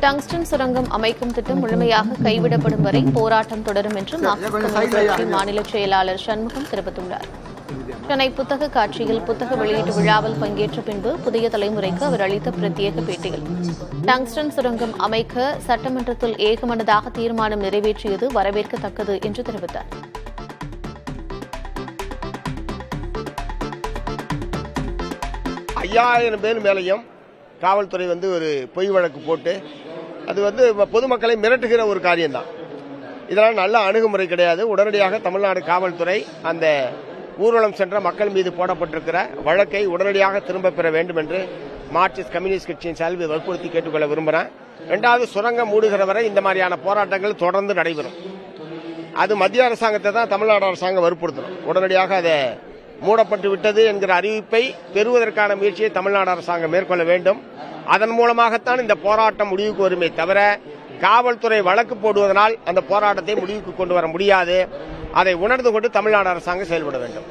Tungsten சுரங்கம் அமைக்கும் திட்டம் முழுமையாக கைவிடப்படும் வரை போராட்டம் தொடரும் என்று மார்க்சிஸ்ட் கம்யூனிஸ்ட் கட்சி மாநில செயலாளர் சண்முகம் தெரிவித்துள்ளார். சென்னை புத்தக காட்சியில் புத்தக வெளியீட்டு விழாவில் பங்கேற்ற பின்பு புதிய தலைமுறைக்கு அவர் அளித்த பிரத்யேக பேட்டியில் டங்ஸ்டன் சுரங்கம் அமைக்க சட்டமன்றத்தில் ஏகமனதாக தீர்மானம் நிறைவேற்றியது வரவேற்கத்தக்கது என்று தெரிவித்தார். பேர் மேலையும் காவல்துறை ஒரு பொய் வழக்கு போட்டு அது பொதுமக்களை மிரட்டுகிற ஒரு காரியம்தான். இதனால் நல்ல அணுகுமுறை கிடையாது. உடனடியாக தமிழ்நாடு காவல்துறை அந்த ஊர்வலம் சென்ற மக்கள் மீது போடப்பட்டிருக்கிற வழக்கை உடனடியாக திரும்ப பெற வேண்டும் என்று மார்க்சிஸ்ட் கம்யூனிஸ்ட் கட்சியின் சார்பில் வற்புறுத்தி கேட்டுக்கொள்ள விரும்புகிறேன். இரண்டாவது, சுரங்கம் மூடுகிற வரை இந்த மாதிரியான போராட்டங்கள் தொடர்ந்து நடைபெறும். அது மத்திய அரசாங்கத்தை தான் தமிழ்நாடு அரசாங்கம் வற்புறுத்தணும். உடனடியாக அதை மூடப்பட்டு விட்டது என்கிற அறிவிப்பை பெறுவதற்கான முயற்சியை தமிழ்நாடு அரசாங்கம் மேற்கொள்ள வேண்டும். அதன் மூலமாகத்தான் இந்த போராட்டம் முடிவுக்கு வருமே தவிர காவல்துறை வழக்கு போடுவதனால் அந்த போராட்டத்தை முடிவுக்கு கொண்டு வர முடியாது. அதை உணர்ந்து கொண்டு தமிழ்நாடு அரசாங்கம் செயல்பட வேண்டும்.